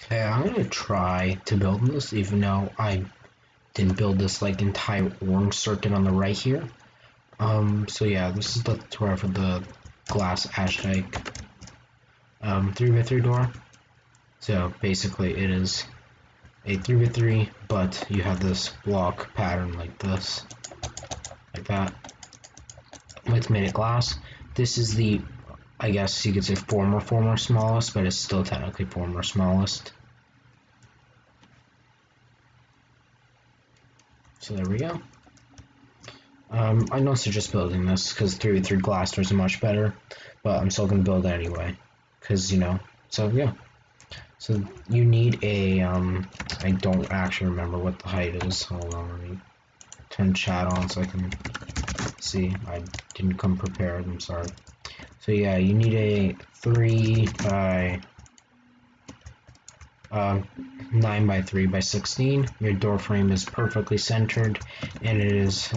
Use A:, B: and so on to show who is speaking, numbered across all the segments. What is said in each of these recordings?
A: Okay, I'm gonna try to build this, even though I didn't build this like entire orange circuit on the right here. So yeah, this is the tutorial for the glass Asdjke 3x3 door. So basically it is a 3x3, but you have this block pattern like this, like that. It's made of glass. This is the, I guess you could say former smallest, but it's still technically former smallest. So there we go. I don't suggest building this because 3x3 glass doors are much better, but I'm still gonna build it anyway, because so yeah. So you need a I don't actually remember what the height is. Hold on, let me turn chat on so I can see. I didn't come prepared, I'm sorry. So yeah, you need a 9x3x16. Your door frame is perfectly centered, and it is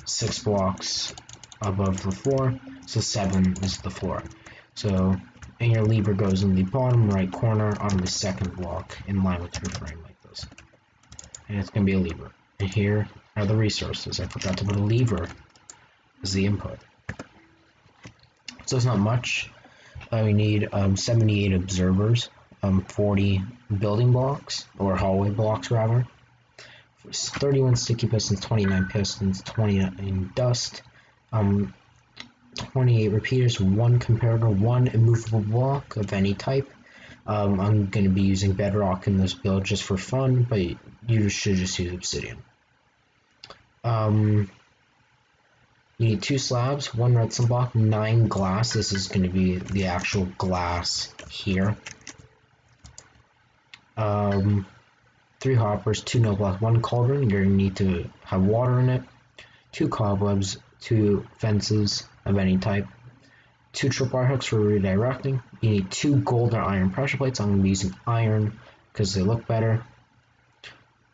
A: 6 blocks above the floor, so 7 is the floor. So, and your lever goes in the bottom right corner on the second block in line with your frame like this. And it's going to be a lever. And here are the resources. I forgot to put a lever as the input. So it's not much. We need 78 observers, 40 building blocks, or hallway blocks rather, 31 sticky pistons, 29 pistons, 29 dust, 28 repeaters, 1 comparator, 1 immovable block of any type. I'm going to be using bedrock in this build just for fun, but you should just use obsidian. You need 2 slabs, 1 redstone block, 9 glass. This is going to be the actual glass here. 3 hoppers, 2 no block, 1 cauldron. You're going to need to have water in it. 2 cobwebs, 2 fences of any type. 2 tripwire hooks for redirecting. You need 2 gold or iron pressure plates. I'm going to be using iron because they look better.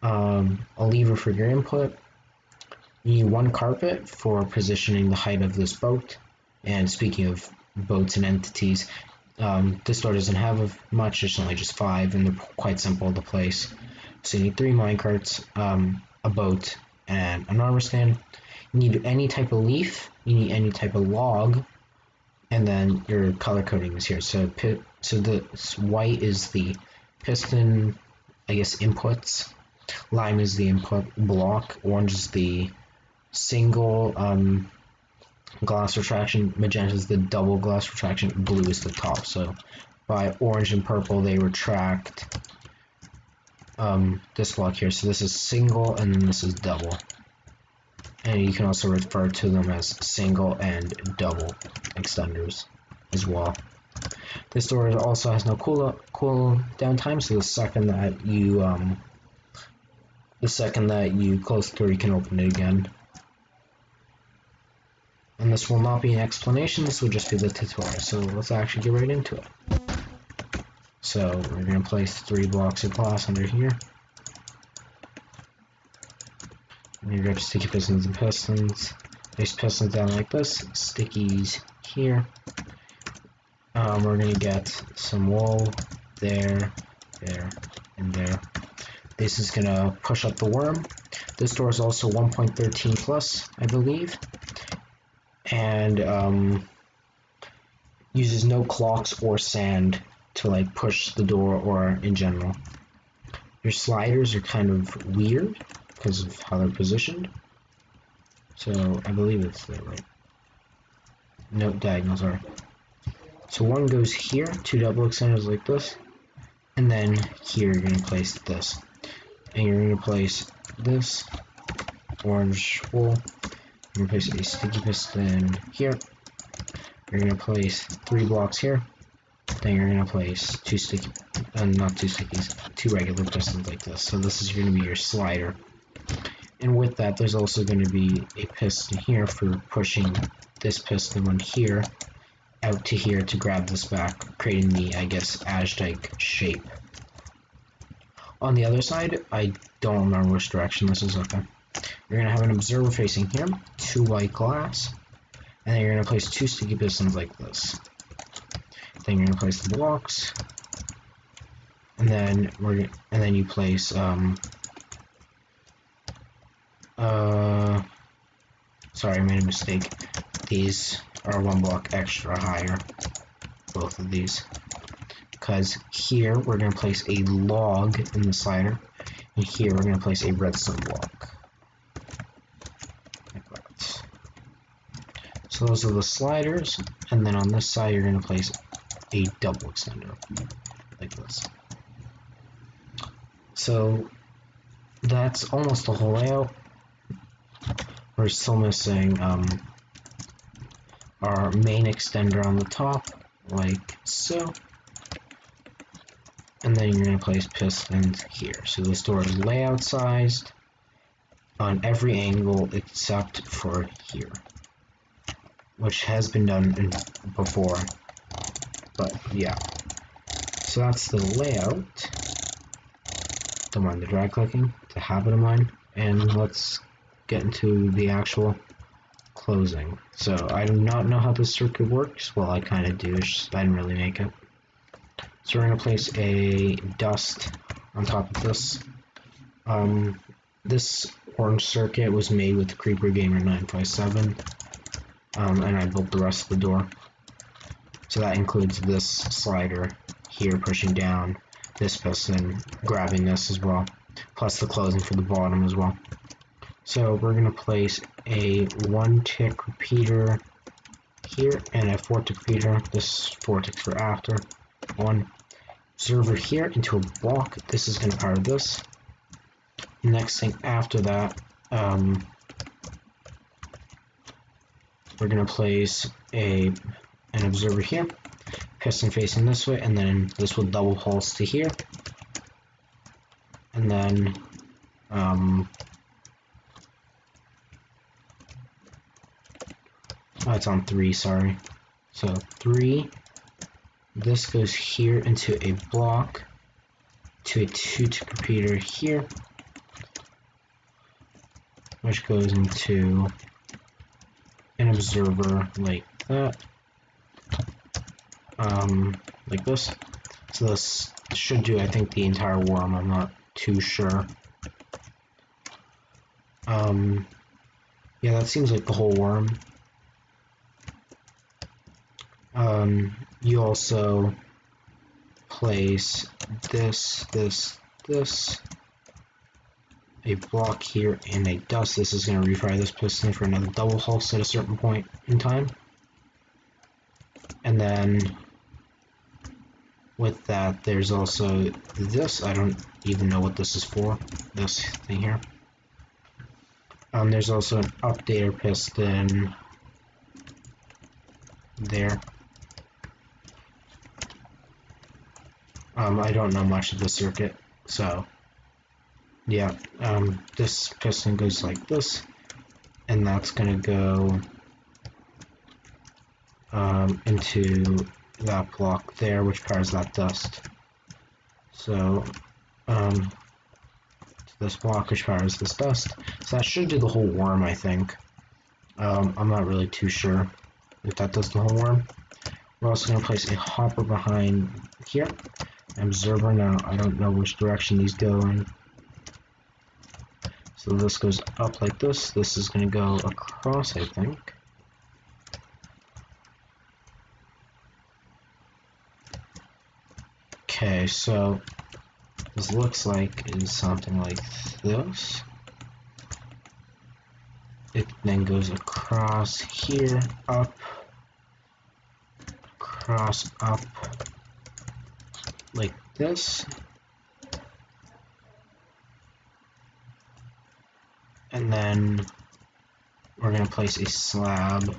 A: A lever for your input. You need 1 carpet for positioning the height of this boat. And speaking of boats and entities, this door doesn't have much, it's only just 5, and they're quite simple to place. So you need 3 minecarts, a boat, and an armor stand. You need any type of leaf, you need any type of log, and then your color coding is here. So this white is the piston, I guess, inputs. Lime is the input block. Orange is the single glass retraction. Magenta is the double glass retraction. Blue is the top. So by orange and purple, they retract this block here. So this is single, and then this is double. And you can also refer to them as single and double extenders as well. This door also has no cool down time, so the second that you close the door, you can open it again. And this will not be an explanation, this will just be the tutorial. So let's actually get right into it. So we're going to place 3 blocks of glass under here. And you grab sticky pistons and pistons. Place pistons down like this, stickies here. We're going to get some wool there, and there. This is going to push up the worm. This door is also 1.13 plus, I believe. And uses no clocks or sand to like push the door or in general. Your sliders are kind of weird because of how they're positioned. So I believe it's there, right? No, diagonals are. So one goes here, 2 double extenders like this, and then here you're going to place this. And you're going to place this orange wool. You're going to place a sticky piston here. You're going to place 3 blocks here. Then you're going to place 2 sticky, not 2 stickies, 2 regular pistons like this. So this is going to be your slider. And with that, there's also going to be a piston here for pushing this piston one here out to here to grab this back, creating the, I guess, Asdjke shape. On the other side, I don't remember which direction this is. Okay. You're going to have an observer facing here, 2 white glass, and then you're going to place 2 sticky pistons like this. Then you're going to place the blocks, and then you place sorry, I made a mistake. These are one block extra higher, both of these, because here we're going to place a log in the slider, and here we're going to place a redstone block, like that. So those are the sliders, and then on this side you're going to place a double extender, like this. So that's almost the whole layout. We're still missing our main extender on the top, like so. And then you're going to place pistons here. So this door is layout sized on every angle except for here, which has been done before, but yeah. So that's the layout. Don't mind the drag clicking, it's a habit of mine. And let's get into the actual closing. So I do not know how this circuit works. Well, I kind of do, it's just I didn't really make it. So we're going to place a dust on top of this. This orange circuit was made with Creeper Gamer 957, and I built the rest of the door. So that includes this slider here pushing down, this piston grabbing this as well, plus the closing for the bottom as well. So we're going to place a 1-tick repeater here and a 4-tick repeater. This 4 ticks for after. 1 observer here into a block. This is going to power this. Next thing after that, we're going to place an observer here, piston facing this way, and then this will double pulse to here. And then oh, it's on 3, sorry. So 3, this goes here into a block to a 2-tick repeater here, which goes into an observer like that, like this. So this should do, I think, the entire worm. I'm not too sure. Yeah, that seems like the whole worm. You also place this, a block here, and a dust. This is going to refire this piston for another double pulse at a certain point in time. And then with that, there's also this. I don't even know what this is for, this thing here. There's also an updater piston there. I don't know much of the circuit, so yeah, this piston goes like this, and that's gonna go into that block there, which powers that dust. So this block which powers this dust. So that should do the whole worm, I think. I'm not really too sure if that does the whole worm. We're also going to place a hopper behind here. Observer, now I don't know which direction these go in. So this goes up like this. This is going to go across, I think. Okay, so this looks like is something like this. It then goes across here, up, across, up, like this. And then we're going to place a slab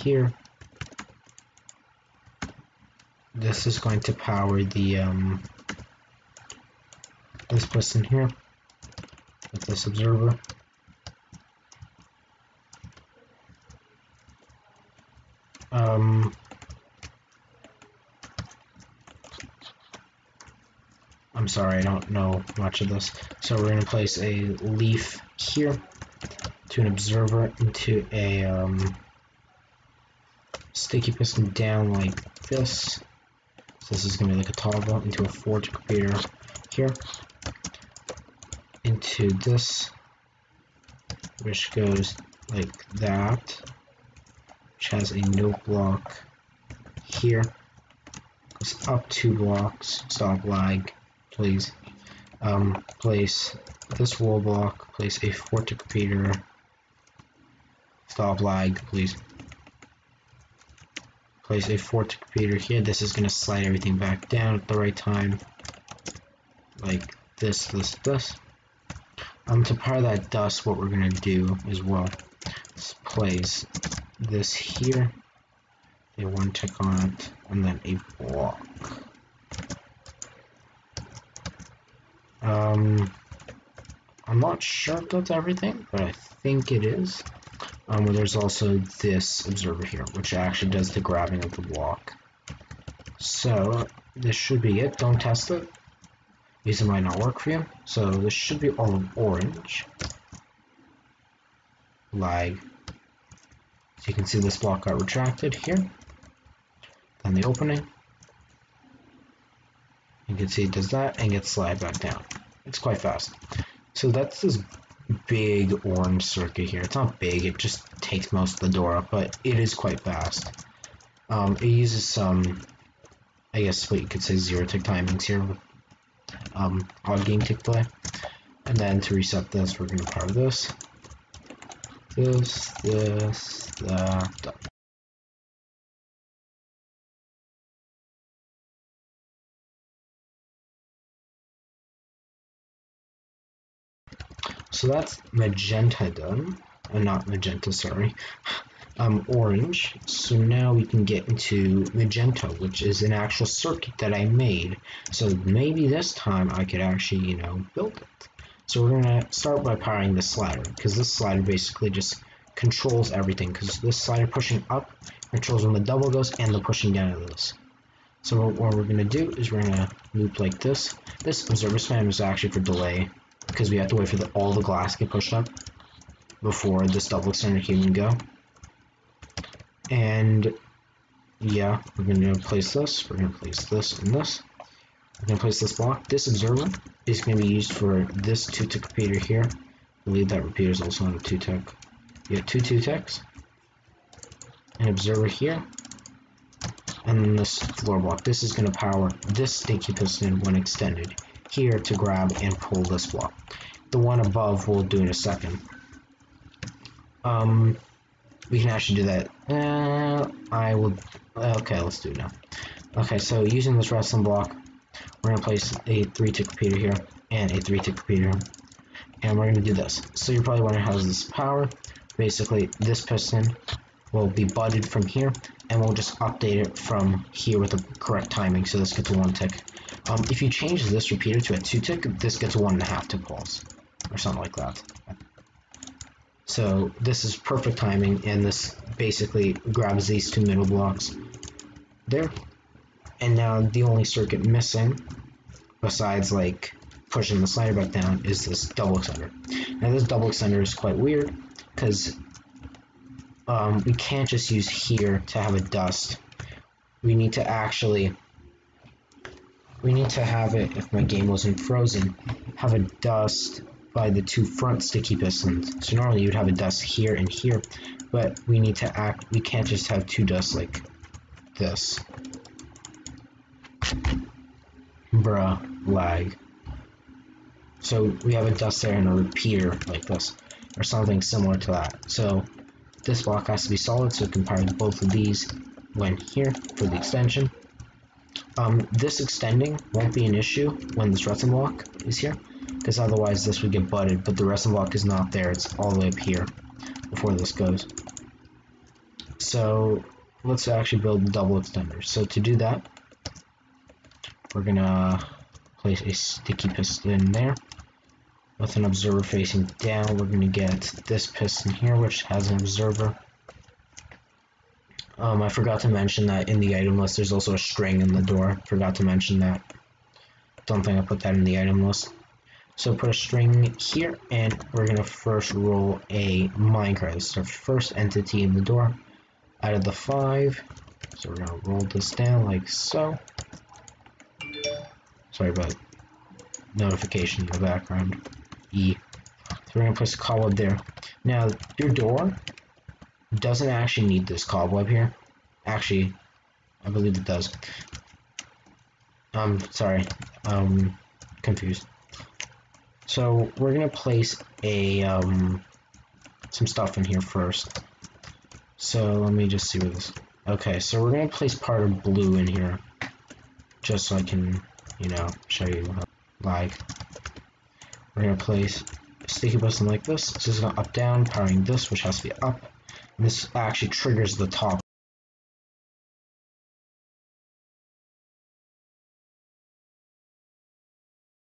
A: here. This is going to power the this piston here with this observer. I'm sorry, I don't know much of this. So we're going to place a leaf here to an observer into a sticky piston down like this. So this is going to be like a toggle into a forge computer here, into this, which goes like that, which has a note block here, goes up 2 blocks, stop lag, please. Place this wall block, place a forge computer, stop lag, please. Place a forge computer here. This is going to slide everything back down at the right time, like this. To power that dust, what we're going to do as well is place this here, a 1 tick on it, and then a block. I'm not sure if that's everything, but I think it is. There's also this observer here, which actually does the grabbing of the block. So this should be it. Don't test it, because it might not work for you. So this should be all of orange. Lag. So you can see this block got retracted here. Then the opening. You can see it does that and gets slid back down. It's quite fast. So that's this big orange circuit here. It's not big, it just takes most of the door up, but it is quite fast. It uses some, I guess what you could say, 0-tick timings here with odd game tick delay. And then to reset this, we're going to power this, that. So that's magenta done, not magenta, sorry, orange. So now we can get into magenta, which is an actual circuit that I made. So maybe this time I could actually, build it. So we're gonna start by powering the slider, because this slider basically just controls everything, because this slider pushing up controls when the double goes and the pushing down of this. So what we're gonna do is we're gonna loop like this. This observer span is actually for delay, because we have to wait for all the glass to get pushed up before this double extender can even go. And yeah, we're going to place this, we're going to place this and this. We're going to place this block. This observer is going to be used for this 2-tick repeater here. I believe that repeater is also on a 2-tick. You have 2 2-ticks, an observer here, and then this floor block. This is going to power this sticky piston when extended here to grab and pull this block. The one above we'll do in a second. We can actually do that. Okay, let's do it now. Okay, so using this wrestling block, we're going to place a 3-tick repeater here and a 3-tick repeater here. And we're going to do this. So you're probably wondering how does this power? Basically, this piston will be butted from here, and we'll just update it from here with the correct timing, so this gets a 1 tick. If you change this repeater to a 2-tick, this gets a 1.5 tick pulse, or something like that. So this is perfect timing, and this basically grabs these 2 middle blocks there. And now the only circuit missing, besides like pushing the slider back down, is this double extender. Now this double extender is quite weird, because we can't just use here to have a dust. We need to have it, if my game wasn't frozen, have a dust by the 2 front sticky pistons. So normally you'd have a dust here and here, but we can't just have 2 dusts like this. Bruh, lag. So we have a dust there and a repeater like this, or something similar to that. So this block has to be solid, so it can power both of these when here for the extension. This extending won't be an issue when this wrestling block is here, because otherwise this would get butted, but the wrestling block is not there, it's all the way up here before this goes. So let's actually build double extenders. So to do that, we're gonna place a sticky piston there with an observer facing down. We're gonna get this piston here, which has an observer. I forgot to mention that in the item list there's also a string in the door. Forgot to mention that. Don't think I put that in the item list. So put a string here, and we're gonna first roll a minecart. This is our first entity in the door out of the 5. So we're gonna roll this down like so. Sorry about notification in the background. E. So we're gonna place a cobweb there. Now your door doesn't actually need this cobweb here. Actually, I believe it does. Sorry, confused. So we're gonna place a some stuff in here first. So let me just see what this. Okay, so we're gonna place part of blue in here, just so I can, you know, show you how like. We're gonna place a sticky piston like this. So it's gonna up down, powering this, which has to be up. And this actually triggers the top.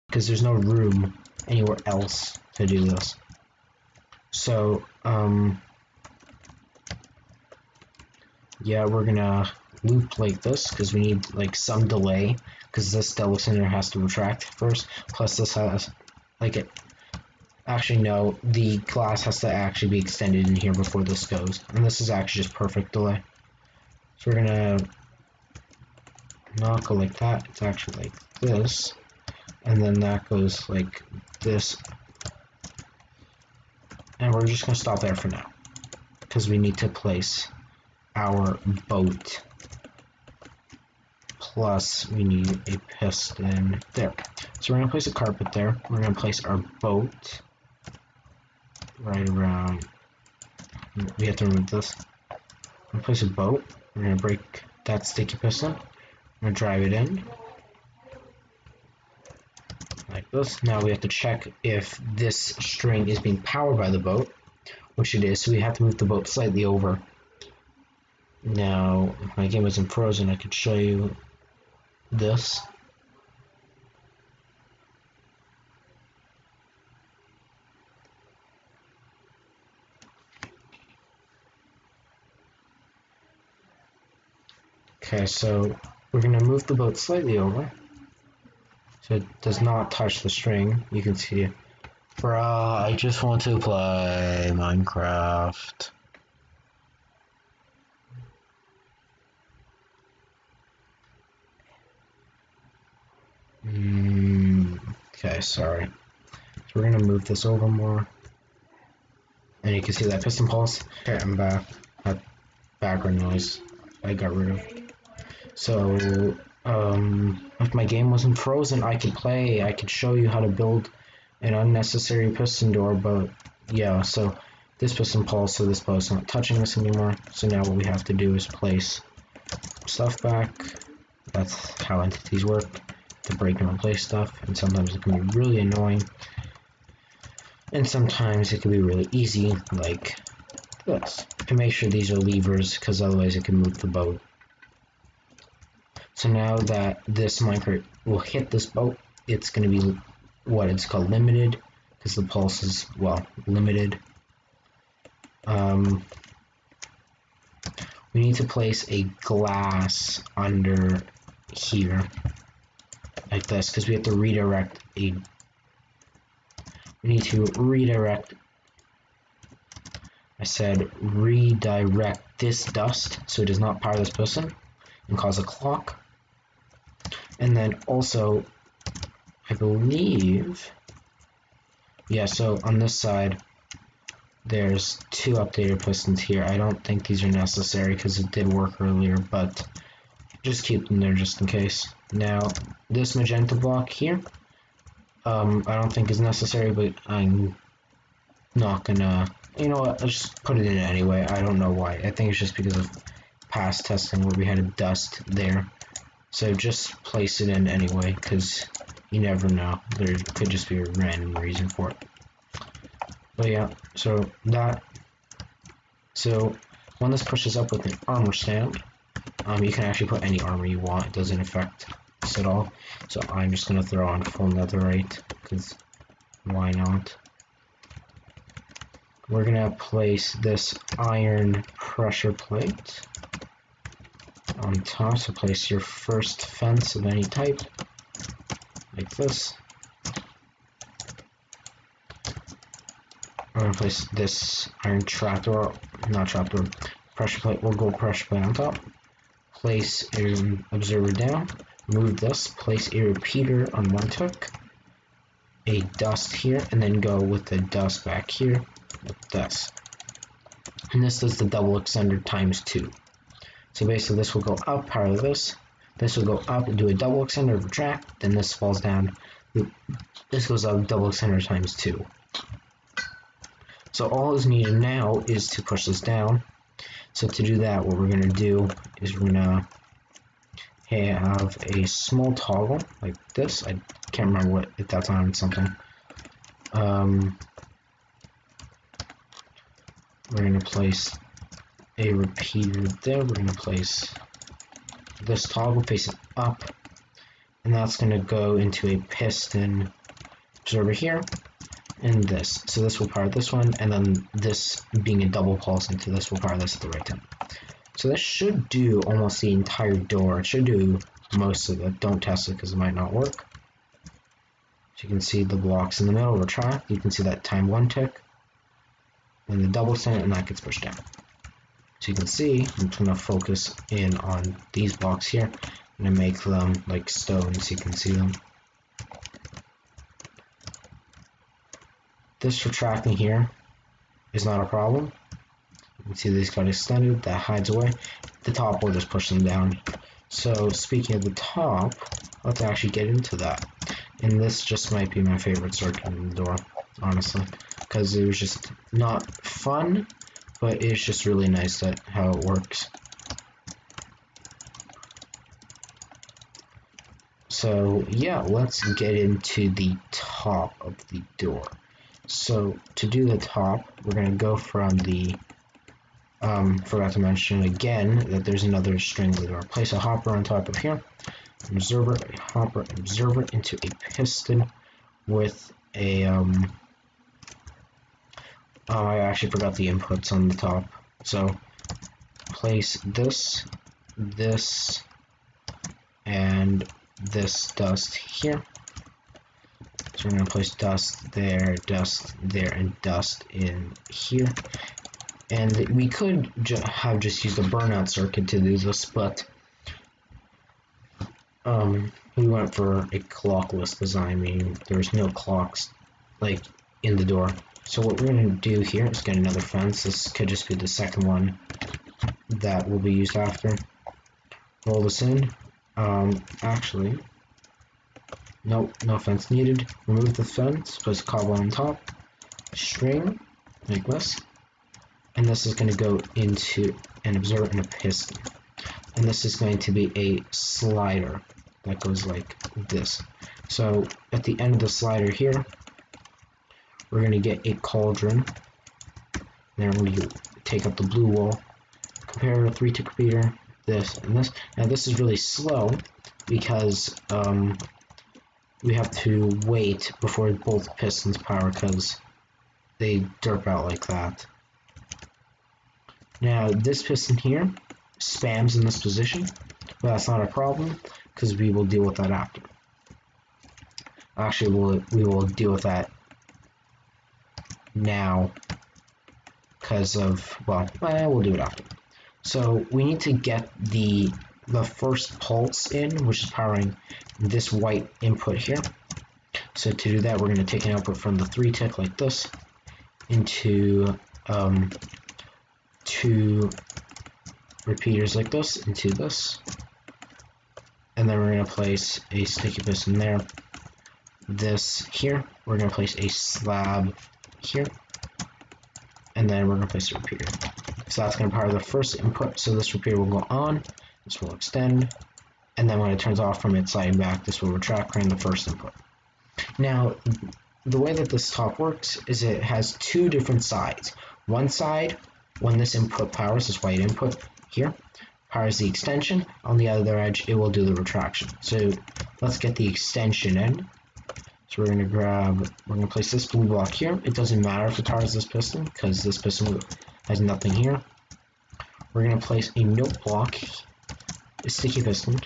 A: Because there's no room anywhere else to do this. So, yeah, we're gonna loop like this because we need like some delay because this double cylinder has to retract first. Plus, this has like it. Actually, no, the glass has to actually be extended in here before this goes, and this is actually just perfect delay. So we're gonna not go like that. It's actually like this. And then that goes like this. And we're just going to stop there for now. Because we need to place our boat. Plus, we need a piston there. So we're going to place a carpet there. We're going to place our boat right around. We have to remove this. We're going to place a boat. We're going to break that sticky piston. We're going to drive it in. Like this. Now we have to check if this string is being powered by the boat, which it is, so we have to move the boat slightly over. Now, if my game wasn't frozen, I could show you this. Okay, so we're going to move the boat slightly over. So it does not touch the string. You can see, bruh, I just want to play Minecraft. Okay, sorry. So we're gonna move this over more. And you can see that piston pulse. Okay, I'm back. That background noise I got rid of. So, if my game wasn't frozen, I could play. I could show you how to build an unnecessary piston door, but yeah, so this piston pulse, so this boat's not touching this anymore. So now what we have to do is place stuff back. That's how entities work, to break and replace stuff, and sometimes it can be really annoying. And sometimes it can be really easy, like this. And make sure these are levers, because otherwise it can move the boat. So now that this minecart will hit this boat, it's going to be what it's called limited, because the pulse is, well, limited. We need to place a glass under here, like this, because we have to redirect a. We need to redirect. I said redirect this dust so it does not power this piston and cause a clock. And then also, I believe, yeah, so on this side, there's two updated pistons here. I don't think these are necessary because it did work earlier, but just keep them there just in case. Now, this magenta block here, I don't think is necessary, but I'm not gonna, you know what, I'll just put it in anyway. I don't know why. I think it's just because of past testing where we had a dust there. So just place it in anyway, because you never know. There could just be a random reason for it. But yeah, so when this pushes up with an armor stand, you can actually put any armor you want. It doesn't affect this at all. So I'm just gonna throw on full netherite, because why not? We're gonna place this iron pressure plate on top, so place your first fence of any type, like this. I'm gonna place this iron trapdoor, not trapdoor, pressure plate, or gold pressure plate on top. Place an observer down. Move this, place a repeater on one tick, a dust here, and then go with the dust back here with this. And this does the double extender times 2. So basically this will go up, power this will go up and do a double extender, retract, then this falls down. This goes up, double extender times 2. So all is needed now is to push this down. So to do that, what we're going to do is we're going to have a small toggle like this. I can't remember if that's on something. We're going to place a repeater there. We're going to place this toggle, face it up, and that's going to go into a piston observer here, and this. So this will power this one, and then this being a double pulse into this will power this at the right time. So this should do almost the entire door. It should do most of it. Don't test it because it might not work. So you can see the blocks in the middle retract. You can see that time 1 tick. Then the double extender, and that gets pushed down. So you can see, I'm just going to focus in on these blocks here. I'm going to make them like stone so you can see them. This retracting here is not a problem. You can see these got extended, that hides away. The top will just push them down. So speaking of the top, let's actually get into that. And this just might be my favorite circuit in the door, honestly, because it was just not fun, but it's just really nice that how it works. So yeah, let's get into the top of the door. So to do the top, we're going to go from the forgot to mention again that there's another string in the door. Place a hopper on top of here, observer, a hopper, observer into a piston with a I actually forgot the inputs on the top. So place this, and this dust here. So we're going to place dust there, and dust in here. And we could have just used a burnout circuit to do this, but we went for a clockless design, meaning there's no clocks like in the door. So what we're going to do here is get another fence. This could just be the second one that will be used after. Roll this in. Actually, nope, no fence needed. Remove the fence, place a cobble on top, string like this. And this is going to go into an observer and a piston. And this is going to be a slider that goes like this. So at the end of the slider here, we're going to get a cauldron. Then we're going to take up the blue wall, compare a 3-tick repeater, this and this. Now this is really slow because we have to wait before both pistons power because they derp out like that. Now this piston here spams in this position, but that's not a problem because we will deal with that after. Actually, we will deal with that now because of, well, we'll do it after. So we need to get the first pulse in, which is powering this white input here. So to do that, we're going to take an output from the 3-tick like this into 2 repeaters like this into this, and then we're going to place a sticky piston there. This here, we're going to place a slab here, and then we're going to place a repeater. So that's going to power the first input, so this repeater will go on, this will extend, and then when it turns off from it sliding back, this will retract, creating the first input. Now, the way that this top works is it has 2 different sides. One side, when this input powers, this white input here, powers the extension. On the other edge, it will do the retraction. So let's get the extension in. So we're going to place this blue block here. It doesn't matter if it powers this piston, because this piston has nothing here. We're going to place a note block, a sticky piston.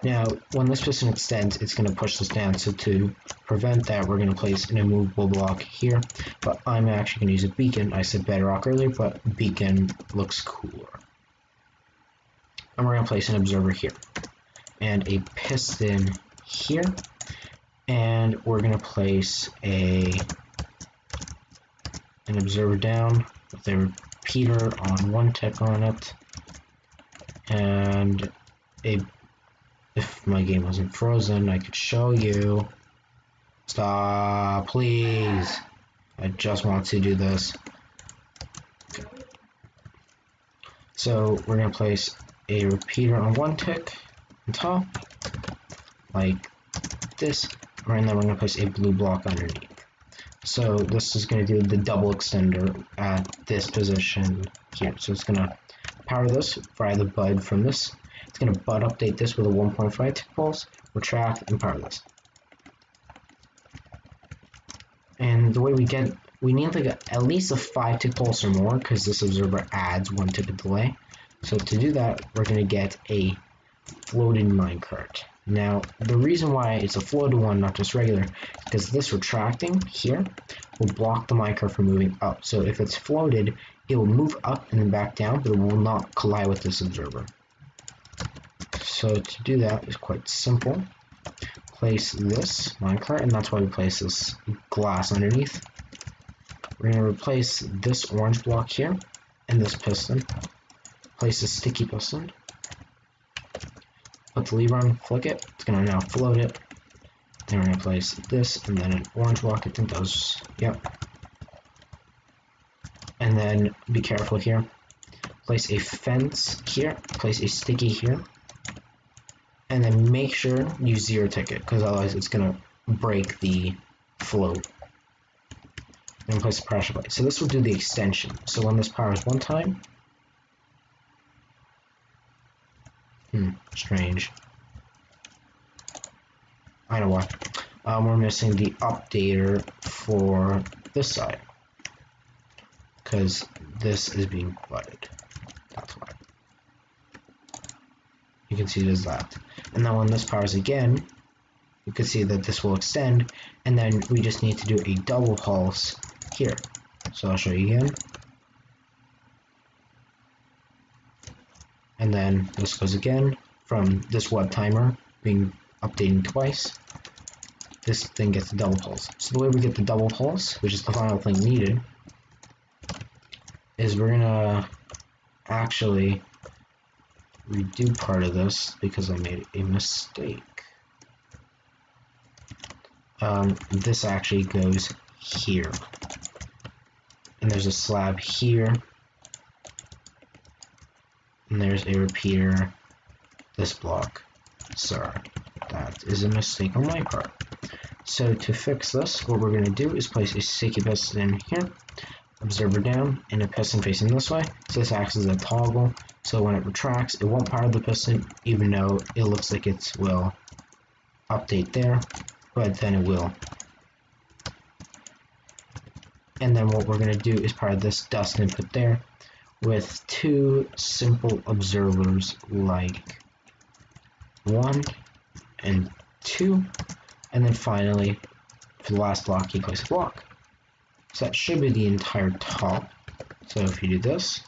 A: Now, when this piston extends, it's going to push this down. So to prevent that, we're going to place an immovable block here. But I'm actually going to use a beacon. I said bedrock earlier, but beacon looks cooler. And we're going to place an observer here. and a piston here, and we're going to place an observer down with a repeater on one tick on it, and if my game wasn't frozen, I could show you. Stop, please. I just want to do this. So we're going to place a repeater on one tick on top, like this, and then we're going to place a blue block underneath. So this is going to do the double extender at this position here. So it's going to power this via the bud from this. It's going to bud update this with a 1.5 tick pulse, retract, and power this. And the way we need like at least a 5 tick pulse or more, because this observer adds 1 tick of delay. So to do that, we're going to get a floated minecart. Now, the reason why it's a floated one, not just regular, is because this retracting here will block the minecart from moving up. So if it's floated, it will move up and then back down, but it will not collide with this observer. So to do that is quite simple. Place this minecart, and that's why we place this glass underneath. We're going to replace this orange block here and this piston. Place a sticky piston. Put the lever on, flick it. It's going to now float it. Then we're going to place this and then an orange block. I think that was, yep. And then be careful here. Place a fence here. Place a sticky here. And then make sure you zero tick it, because otherwise it's going to break the float. Then place a pressure plate. So this will do the extension. So when this powers one time, strange. I know why. We're missing the updater for this side, because this is being budded. That's why. You can see it as that. And then when this powers again, you can see that this will extend, and then we just need to do a double pulse here. So I'll show you again. And then this goes again from this web timer being updating twice. This thing gets a double pulse. So the way we get the double pulse, which is the final thing needed, is we're gonna actually redo part of this because I made a mistake. This actually goes here, and there's a slab here, and there's a repeater this block. Sorry, that is a mistake on my part. So to fix this, what we're going to do is place a sticky piston in here, observer down, and a piston facing this way. So this acts as a toggle, so when it retracts, it won't power the piston, even though it looks like it will update there, but then it will. And then what we're going to do is power this dust input there with two simple observers like 1 and 2, and then finally for the last block you place a block. So that should be the entire top. So if you do this,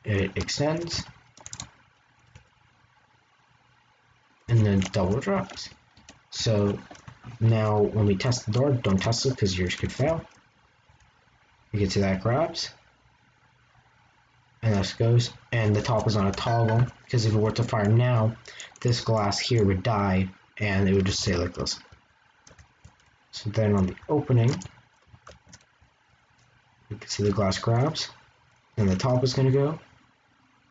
A: it extends and then double drops. So now when we test the door, don't test it because yours could fail. You can see that grabs, and this goes, and the top is on a toggle, because if it were to fire now, this glass here would die and it would just stay like this. So then on the opening, you can see the glass grabs, and the top is going to go,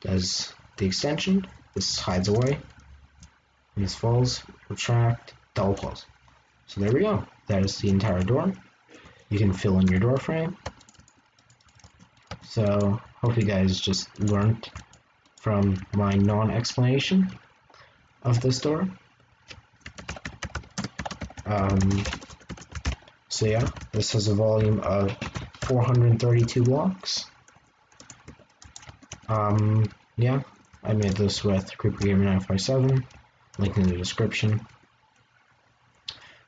A: does the extension, this hides away, and this falls, retract, double pulse. So there we go. That is the entire door. You can fill in your door frame. So hope you guys just learned from my non-explanation of this door. So yeah, this has a volume of 432 blocks. Yeah, I made this with CreeperGamer957, link in the description.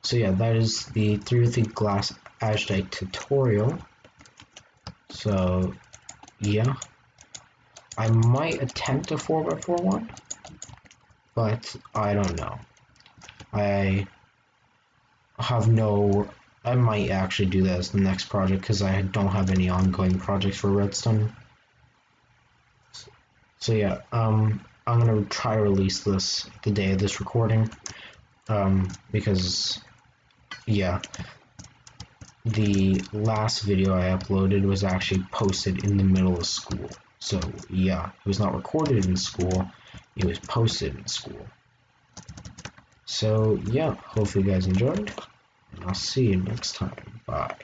A: So yeah, that is the 3-with-3 glass Asdjke tutorial. So yeah, I might attempt a 4x4 one, but I don't know. I might actually do that as the next project because I don't have any ongoing projects for Redstone. So yeah, I'm gonna try to release this the day of this recording, because yeah, the last video I uploaded was actually posted in the middle of school. So yeah, it was not recorded in school, it was posted in school. So yeah, hopefully you guys enjoyed, and I'll see you next time. Bye.